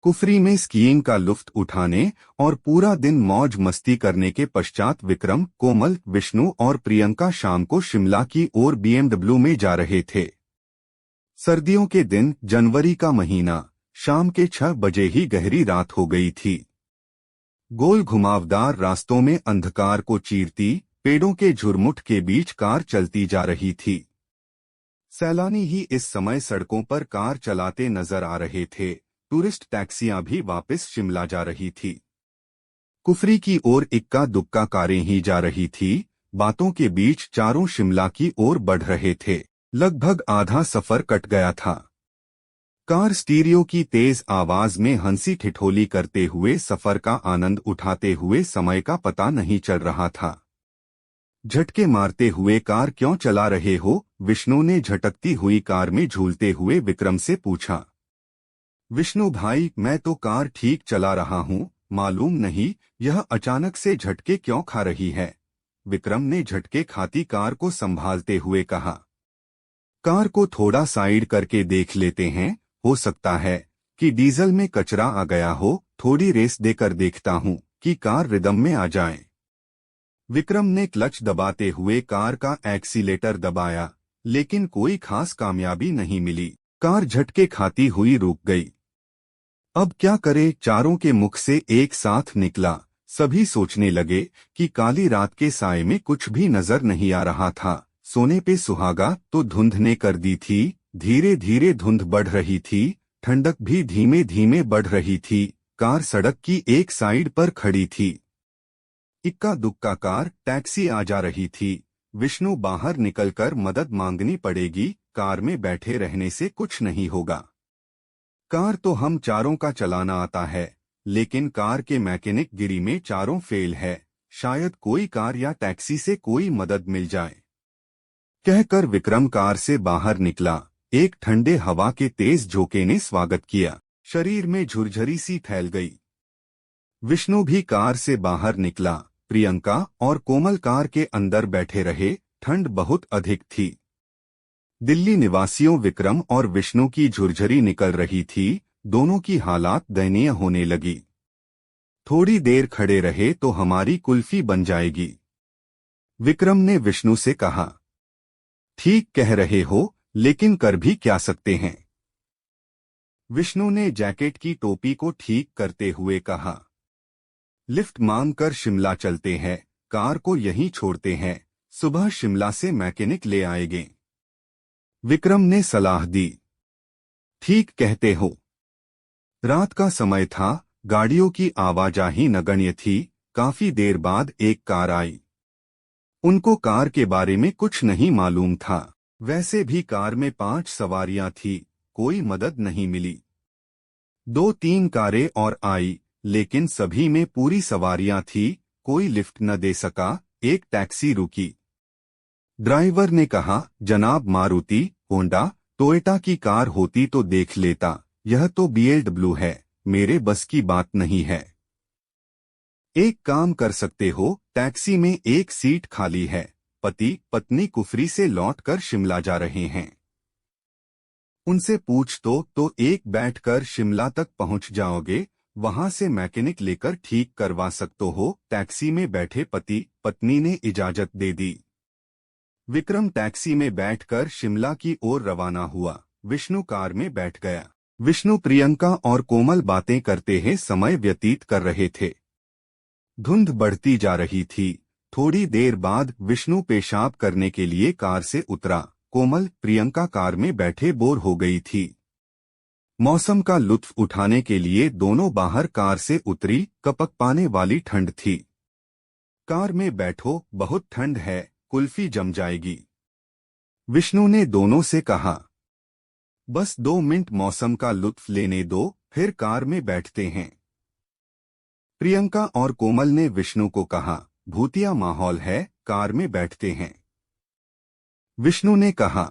कुफरी में स्कीइंग का लुत्फ उठाने और पूरा दिन मौज मस्ती करने के पश्चात विक्रम, कोमल, विष्णु और प्रियंका शाम को शिमला की ओर बीएमडब्ल्यू में जा रहे थे। सर्दियों के दिन, जनवरी का महीना, शाम के 6 बजे ही गहरी रात हो गई थी। गोल घुमावदार रास्तों में अंधकार को चीरती पेड़ों के झुरमुट के बीच कार चलती जा रही थी। सैलानी ही इस समय सड़कों पर कार चलाते नजर आ रहे थे। टूरिस्ट टैक्सियां भी वापस शिमला जा रही थी। कुफरी की ओर इक्का दुक्का कारें ही जा रही थी। बातों के बीच चारों शिमला की ओर बढ़ रहे थे। लगभग आधा सफर कट गया था। कार स्टीरियो की तेज आवाज में हंसी ठिठोली करते हुए सफर का आनंद उठाते हुए समय का पता नहीं चल रहा था। झटके मारते हुए कार क्यों चला रहे हो? विष्णु ने झटकती हुई कार में झूलते हुए विक्रम से पूछा। विष्णु भाई, मैं तो कार ठीक चला रहा हूँ, मालूम नहीं यह अचानक से झटके क्यों खा रही है। विक्रम ने झटके खाती कार को संभालते हुए कहा। कार को थोड़ा साइड करके देख लेते हैं, हो सकता है कि डीजल में कचरा आ गया हो। थोड़ी रेस देकर देखता हूँ कि कार रिदम में आ जाए। विक्रम ने क्लच दबाते हुए कार का एक्सीलेटर दबाया, लेकिन कोई खास कामयाबी नहीं मिली। कार झटके खाती हुई रुक गई। अब क्या करे? चारों के मुख से एक साथ निकला। सभी सोचने लगे कि काली रात के साए में कुछ भी नजर नहीं आ रहा था। सोने पे सुहागा तो धुंध ने कर दी थी। धीरे धीरे धुंध बढ़ रही थी। ठंडक भी धीमे धीमे बढ़ रही थी। कार सड़क की एक साइड पर खड़ी थी। इक्का दुक्का कार टैक्सी आ जा रही थी। विष्णु बाहर निकलकर मदद मांगनी पड़ेगी। कार में बैठे रहने से कुछ नहीं होगा। कार तो हम चारों का चलाना आता है, लेकिन कार के मैकेनिक गिरी में चारों फेल है। शायद कोई कार या टैक्सी से कोई मदद मिल जाए। कहकर विक्रम कार से बाहर निकला। एक ठंडे हवा के तेज झोंके ने स्वागत किया। शरीर में झुरझरी सी फैल गई। विष्णु भी कार से बाहर निकला। प्रियंका और कोमल कार के अंदर बैठे रहे। ठंड बहुत अधिक थी। दिल्ली निवासियों विक्रम और विष्णु की झुरझरी निकल रही थी। दोनों की हालात दयनीय होने लगी। थोड़ी देर खड़े रहे तो हमारी कुल्फी बन जाएगी, विक्रम ने विष्णु से कहा। ठीक कह रहे हो, लेकिन कर भी क्या सकते हैं, विष्णु ने जैकेट की टोपी को ठीक करते हुए कहा। लिफ्ट मांगकर शिमला चलते हैं, कार को यहीं छोड़ते हैं। सुबह शिमला से मैकेनिक ले आएंगे, विक्रम ने सलाह दी। ठीक कहते हो। रात का समय था। गाड़ियों की आवाजाही नगण्य थी। काफी देर बाद एक कार आई। उनको कार के बारे में कुछ नहीं मालूम था। वैसे भी कार में 5 सवारियां थी। कोई मदद नहीं मिली। 2-3 कारें और आई, लेकिन सभी में पूरी सवारियां थी। कोई लिफ्ट न दे सका। एक टैक्सी रुकी। ड्राइवर ने कहा, जनाब मारुति, होंडा, टोयोटा की कार होती तो देख लेता। यह तो बीएमडब्ल्यू है, मेरे बस की बात नहीं है। एक काम कर सकते हो, टैक्सी में एक सीट खाली है। पति पत्नी कुफरी से लौटकर शिमला जा रहे हैं। उनसे पूछ तो एक बैठकर शिमला तक पहुंच जाओगे। वहां से मैकेनिक लेकर ठीक करवा सकते हो। टैक्सी में बैठे पति पत्नी ने इजाजत दे दी। विक्रम टैक्सी में बैठकर शिमला की ओर रवाना हुआ। विष्णु कार में बैठ गया। विष्णु प्रियंका और कोमल बातें करते हुए समय व्यतीत कर रहे थे। धुंध बढ़ती जा रही थी। थोड़ी देर बाद विष्णु पेशाब करने के लिए कार से उतरा। कोमल, प्रियंका कार में बैठे बोर हो गई थी। मौसम का लुत्फ उठाने के लिए दोनों बाहर कार से उतरी। कपक पाने वाली ठंड थी। कार में बैठो, बहुत ठंड है, कुल्फी जम जाएगी, विष्णु ने दोनों से कहा। बस 2 मिनट मौसम का लुत्फ लेने दो, फिर कार में बैठते हैं, प्रियंका और कोमल ने विष्णु को कहा। भूतिया माहौल है, कार में बैठते हैं, विष्णु ने कहा।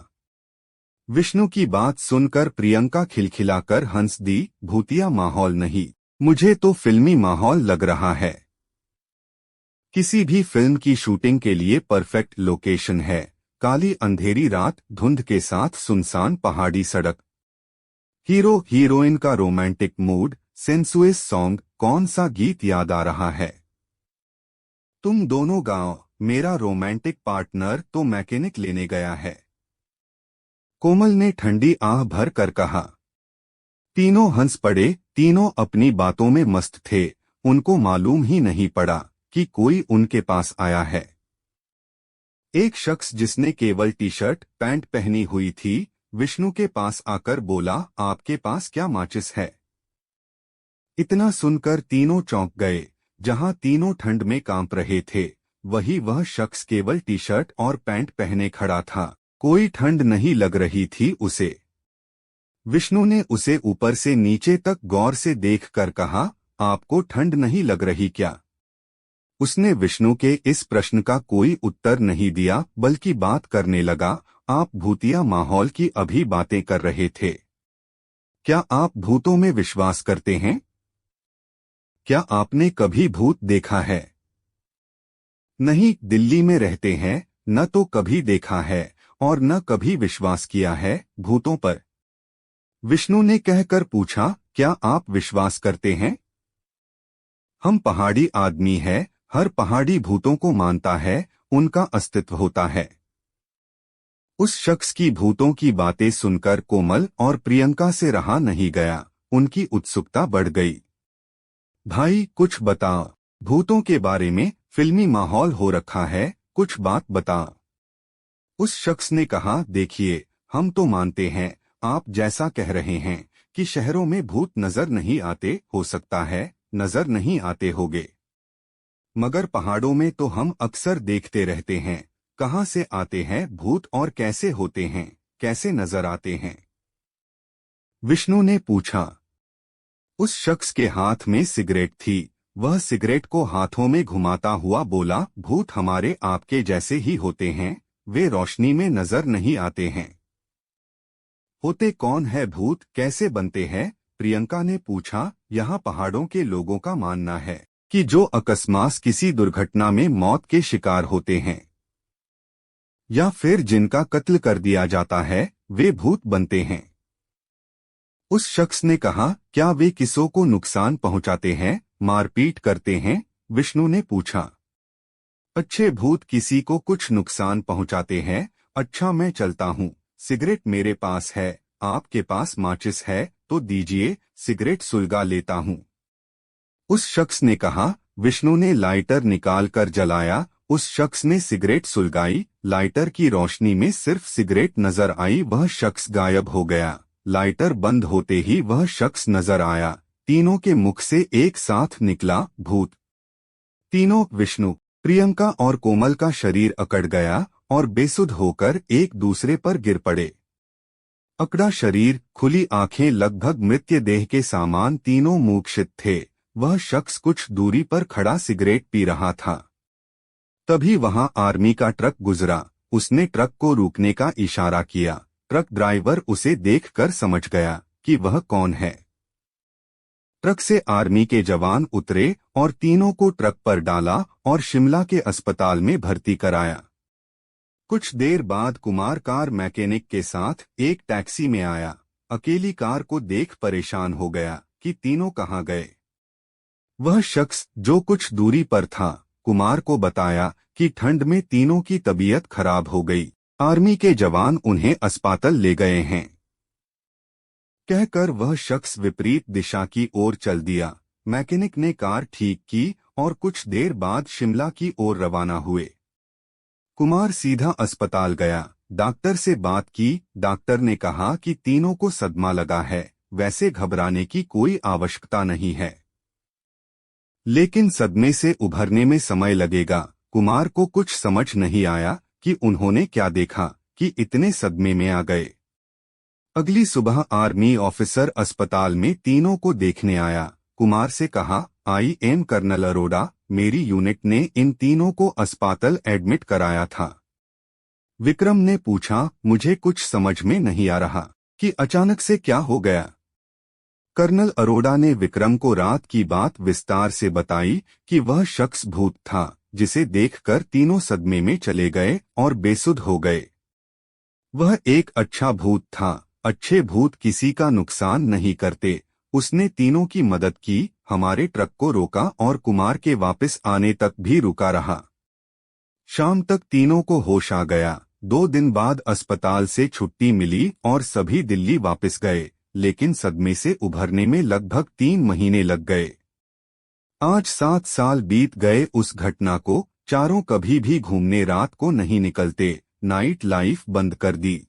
विष्णु की बात सुनकर प्रियंका खिलखिलाकर हंस दी। भूतिया माहौल नहीं, मुझे तो फिल्मी माहौल लग रहा है। किसी भी फिल्म की शूटिंग के लिए परफेक्ट लोकेशन है। काली अंधेरी रात, धुंध के साथ सुनसान पहाड़ी सड़क, हीरो हीरोइन का रोमांटिक मूड, सेंसुएस सॉन्ग, कौन सा गीत याद आ रहा है? तुम दोनों गाओ, मेरा रोमांटिक पार्टनर तो मैकेनिक लेने गया है। कोमल ने ठंडी आह भर कर कहा। तीनों हंस पड़े। तीनों अपनी बातों में मस्त थे। उनको मालूम ही नहीं पड़ा कि कोई उनके पास आया है। एक शख्स जिसने केवल टी शर्ट पैंट पहनी हुई थी, विष्णु के पास आकर बोला, आपके पास क्या माचिस है? इतना सुनकर तीनों चौंक गए। जहां तीनों ठंड में कांप रहे थे, वही वह शख्स केवल टी शर्ट और पैंट पहने खड़ा था। कोई ठंड नहीं लग रही थी उसे। विष्णु ने उसे ऊपर से नीचे तक गौर से देखकर कहा, आपको ठंड नहीं लग रही क्या? उसने विष्णु के इस प्रश्न का कोई उत्तर नहीं दिया, बल्कि बात करने लगा, आप भूतिया माहौल की अभी बातें कर रहे थे। क्या आप भूतों में विश्वास करते हैं? क्या आपने कभी भूत देखा है? नहीं, दिल्ली में रहते हैं, न तो कभी देखा है और न कभी विश्वास किया है भूतों पर। विष्णु ने कहकर पूछा, क्या आप विश्वास करते हैं? हम पहाड़ी आदमी हैं, हर पहाड़ी भूतों को मानता है, उनका अस्तित्व होता है। उस शख्स की भूतों की बातें सुनकर कोमल और प्रियंका से रहा नहीं गया। उनकी उत्सुकता बढ़ गई। भाई कुछ बता, भूतों के बारे में फिल्मी माहौल हो रखा है, कुछ बात बता। उस शख्स ने कहा, देखिए, हम तो मानते हैं, आप जैसा कह रहे हैं कि शहरों में भूत नजर नहीं आते, हो सकता है नजर नहीं आते होंगे, मगर पहाड़ों में तो हम अक्सर देखते रहते हैं। कहाँ से आते हैं भूत और कैसे होते हैं, कैसे नजर आते हैं? विष्णु ने पूछा। उस शख्स के हाथ में सिगरेट थी। वह सिगरेट को हाथों में घुमाता हुआ बोला, भूत हमारे आपके जैसे ही होते हैं, वे रोशनी में नजर नहीं आते हैं। होते कौन है भूत, कैसे बनते हैं? प्रियंका ने पूछा। यहाँ पहाड़ों के लोगों का मानना है कि जो अकस्मात किसी दुर्घटना में मौत के शिकार होते हैं या फिर जिनका कत्ल कर दिया जाता है, वे भूत बनते हैं। उस शख्स ने कहा, क्या वे किसी को नुकसान पहुंचाते हैं, मारपीट करते हैं? विष्णु ने पूछा। अच्छे भूत किसी को कुछ नुकसान पहुंचाते हैं। अच्छा, मैं चलता हूँ, सिगरेट मेरे पास है, आपके पास माचिस है तो दीजिए, सिगरेट सुलगा लेता हूँ। उस शख्स ने कहा। विष्णु ने लाइटर निकाल कर जलाया। उस शख्स ने सिगरेट सुलगाई। लाइटर की रोशनी में सिर्फ सिगरेट नजर आई। वह शख्स गायब हो गया। लाइटर बंद होते ही वह शख्स नजर आया। तीनों के मुख से एक साथ निकला, भूत। तीनों, विष्णु, प्रियंका और कोमल का शरीर अकड़ गया और बेसुध होकर एक दूसरे पर गिर पड़े। अकड़ा शरीर, खुली आंखें, लगभग मृत्यु देह के सामान, तीनों मूर्छित थे। वह शख्स कुछ दूरी पर खड़ा सिगरेट पी रहा था। तभी वहां आर्मी का ट्रक गुजरा। उसने ट्रक को रुकने का इशारा किया। ट्रक ड्राइवर उसे देखकर समझ गया कि वह कौन है। ट्रक से आर्मी के जवान उतरे और तीनों को ट्रक पर डाला और शिमला के अस्पताल में भर्ती कराया। कुछ देर बाद कुमार कार मैकेनिक के साथ एक टैक्सी में आया। अकेली कार को देख परेशान हो गया कि तीनों कहाँ गए। वह शख्स जो कुछ दूरी पर था, कुमार को बताया कि ठंड में तीनों की तबीयत खराब हो गई, आर्मी के जवान उन्हें अस्पताल ले गए हैं। कहकर वह शख्स विपरीत दिशा की ओर चल दिया। मैकेनिक ने कार ठीक की और कुछ देर बाद शिमला की ओर रवाना हुए। कुमार सीधा अस्पताल गया। डॉक्टर से बात की। डॉक्टर ने कहा कि तीनों को सदमा लगा है, वैसे घबराने की कोई आवश्यकता नहीं है, लेकिन सदमे से उभरने में समय लगेगा। कुमार को कुछ समझ नहीं आया कि उन्होंने क्या देखा कि इतने सदमे में आ गए। अगली सुबह आर्मी ऑफिसर अस्पताल में तीनों को देखने आया। कुमार से कहा, आई एम कर्नल अरोड़ा, मेरी यूनिट ने इन तीनों को अस्पताल एडमिट कराया था। विक्रम ने पूछा, मुझे कुछ समझ में नहीं आ रहा कि अचानक से क्या हो गया। कर्नल अरोड़ा ने विक्रम को रात की बात विस्तार से बताई कि वह शख्स भूत था जिसे देखकर तीनों सदमे में चले गए और बेसुध हो गए। वह एक अच्छा भूत था। अच्छे भूत किसी का नुकसान नहीं करते, उसने तीनों की मदद की, हमारे ट्रक को रोका और कुमार के वापस आने तक भी रुका रहा। शाम तक तीनों को होश आ गया। 2 दिन बाद अस्पताल से छुट्टी मिली और सभी दिल्ली वापस गए, लेकिन सदमे से उभरने में लगभग 3 महीने लग गए। आज 7 साल बीत गए उस घटना को। चारों कभी भी घूमने रात को नहीं निकलते, नाइट लाइफ बंद कर दी।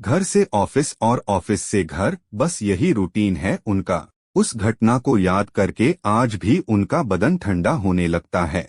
घर से ऑफिस और ऑफिस से घर, बस यही रूटीन है उनका। उस घटना को याद करके आज भी उनका बदन ठंडा होने लगता है।